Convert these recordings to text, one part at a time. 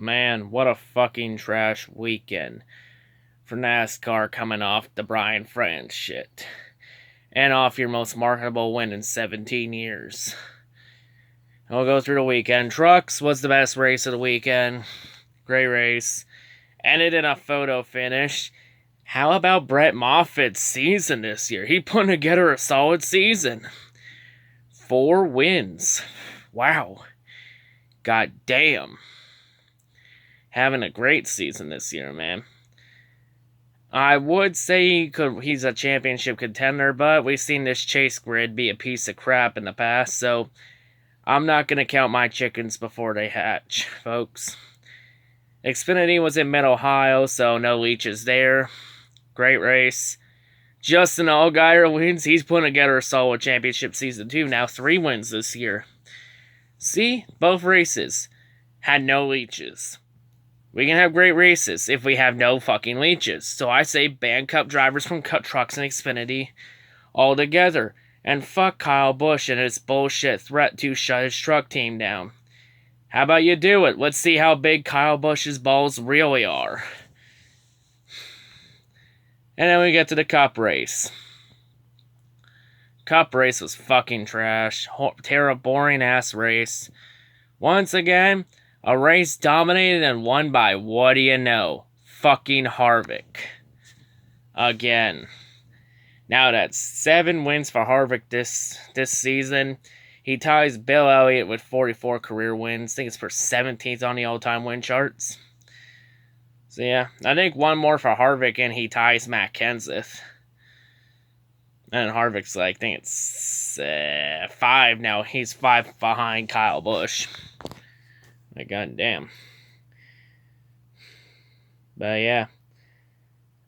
Man, what a fucking trash weekend for NASCAR coming off the Brian France shit. And off your most marketable win in 17 years. We'll go through the weekend. Trucks was the best race of the weekend. Great race. Ended in a photo finish. How about Brett Moffitt's season this year? He put together a solid season. 4 wins. Wow. God damn. Having a great season this year, man. I would say he's a championship contender, but we've seen this chase grid be a piece of crap in the past, so I'm not going to count my chickens before they hatch, folks. Xfinity was in Mid-Ohio, so no leeches there. Great race. Justin Allgaier wins. He's putting together a solid championship season, too. Now 3 wins this year. See? Both races had no leeches. We can have great races if we have no fucking leeches. So I say ban Cup drivers from Cup Trucks and Xfinity altogether. And fuck Kyle Busch and his bullshit threat to shut his truck team down. How about you do it? Let's see how big Kyle Busch's balls really are. And then we get to the Cup race. Cup race was fucking trash. Terrible, boring-ass race. Once again, a race dominated and won by, what do you know, fucking Harvick. Again. Now that's 7 wins for Harvick this season. He ties Bill Elliott with 44 career wins. I think it's for 17th on the all-time win charts. So yeah, I think 1 more for Harvick and he ties Matt Kenseth. And Harvick's like, I think it's 5 now. He's 5 behind Kyle Busch. Like, goddamn. But yeah.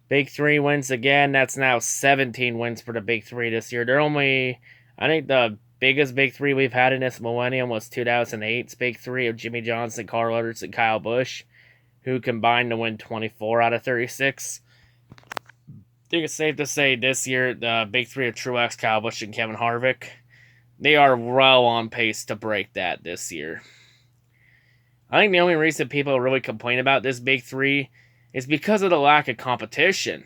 Big 3 wins again. That's now 17 wins for the Big 3 this year. They're only, I think the biggest Big 3 we've had in this millennium was 2008's Big 3 of Jimmy Johnson, Carl Edwards, and Kyle Busch, who combined to win 24 out of 36. I think it's safe to say this year, the Big 3 of Truex, Kyle Busch, and Kevin Harvick, they are well on pace to break that this year. I think the only reason people really complain about this Big 3 is because of the lack of competition.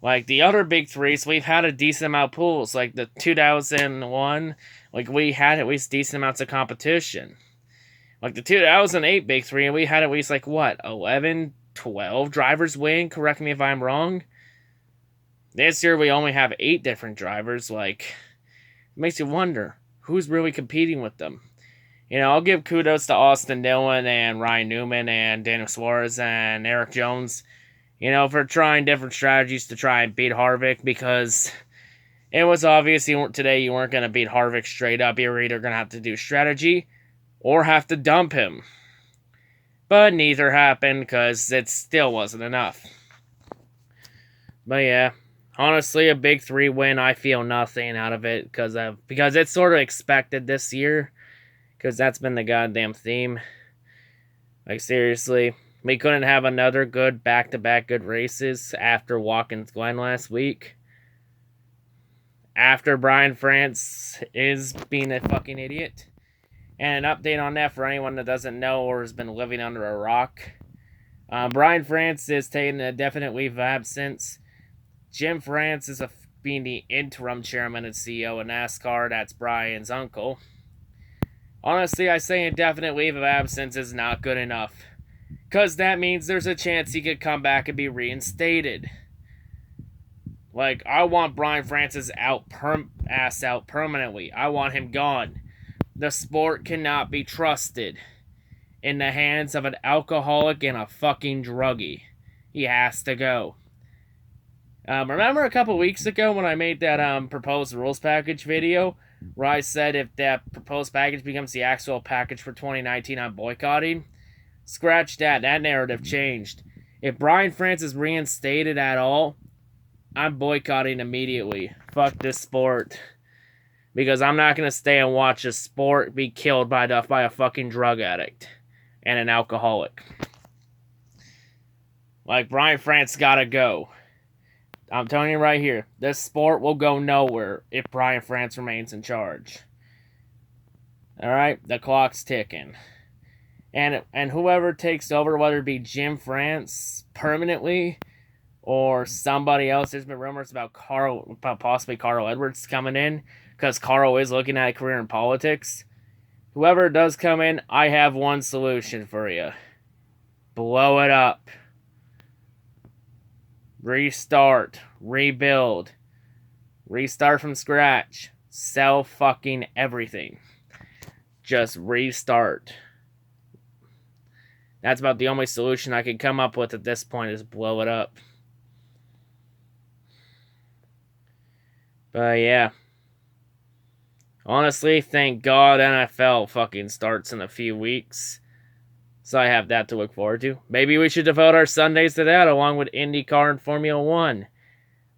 Like, the other Big 3s, we've had a decent amount of pools. Like, the 2001, like, we had at least decent amounts of competition. Like, the 2008 Big 3, and we had at least, 11, 12 drivers win? Correct me if I'm wrong. This year, we only have 8 different drivers. It makes you wonder, who's really competing with them? I'll give kudos to Austin Dillon and Ryan Newman and Daniel Suarez and Eric Jones, for trying different strategies to try and beat Harvick, because it was obvious today you weren't going to beat Harvick straight up. You were either going to have to do strategy or have to dump him. But neither happened, because it still wasn't enough. But yeah, honestly, a Big 3 win, I feel nothing out of it, because it's sort of expected this year. Because that's been the goddamn theme. Seriously. We couldn't have another good back-to-back good races after Watkins Glen last week. After Brian France is being a fucking idiot. And an update on that for anyone that doesn't know or has been living under a rock. Brian France is taking a definite leave of absence. Jim France is being the interim chairman and CEO of NASCAR. That's Brian's uncle. Honestly, I say indefinite leave of absence is not good enough. Because that means there's a chance he could come back and be reinstated. I want Brian France's ass out permanently. I want him gone. The sport cannot be trusted in the hands of an alcoholic and a fucking druggie. He has to go. Remember a couple weeks ago when I made that proposed rules package video? Where I said if that proposed package becomes the actual package for 2019, I'm boycotting? Scratch that. That narrative changed. If Brian France is reinstated at all, I'm boycotting immediately. Fuck this sport. Because I'm not going to stay and watch a sport be killed by a fucking drug addict and an alcoholic. Brian France gotta go. I'm telling you right here, this sport will go nowhere if Brian France remains in charge. Alright, the clock's ticking. And whoever takes over, whether it be Jim France permanently or somebody else. There's been rumors about possibly Carl Edwards coming in, because Carl is looking at a career in politics. Whoever does come in, I have one solution for you. Blow it up. Restart. Rebuild. Restart from scratch. Sell fucking everything. Just restart. That's about the only solution I can come up with at this point, is blow it up. But yeah. Honestly, thank God NFL fucking starts in a few weeks. So I have that to look forward to. Maybe we should devote our Sundays to that, along with IndyCar and Formula 1.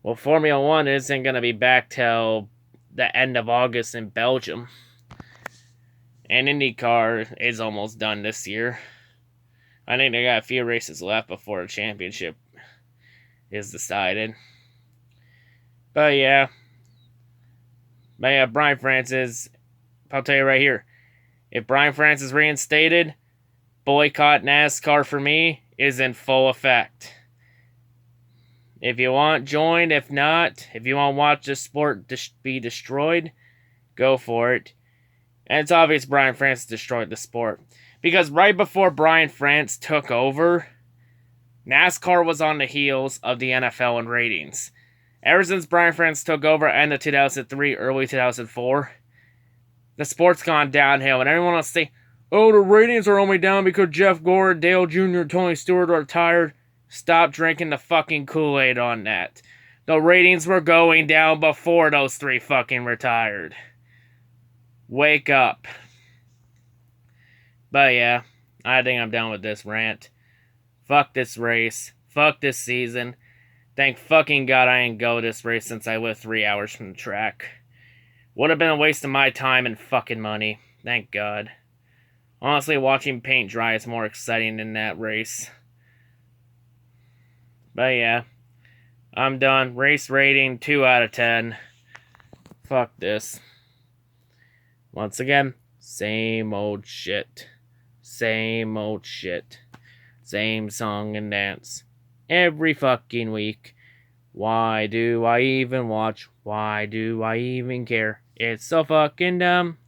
Well, Formula 1 isn't going to be back till the end of August in Belgium. And IndyCar is almost done this year. I think they got a few races left before the championship is decided. But yeah. Brian France, I'll tell you right here. If Brian France is reinstated, boycott NASCAR for me is in full effect. If you want, join. If not, if you want to watch the sport be destroyed, go for it. And it's obvious Brian France destroyed the sport. Because right before Brian France took over, NASCAR was on the heels of the NFL in ratings. Ever since Brian France took over end of 2003, early 2004, the sport's gone downhill. And everyone wants to say, oh, the ratings are only down because Jeff Gore, Dale Jr., and Tony Stewart are retired. Stop drinking the fucking Kool-Aid on that. The ratings were going down before those three fucking retired. Wake up. But yeah, I think I'm done with this rant. Fuck this race. Fuck this season. Thank fucking God I didn't go this race since I lived 3 hours from the track. Would have been a waste of my time and fucking money. Thank God. Honestly, watching paint dry is more exciting than that race. But yeah, I'm done. Race rating 2 out of 10. Fuck this. Once again, same old shit. Same old shit. Same song and dance. Every fucking week. Why do I even watch? Why do I even care? It's so fucking dumb.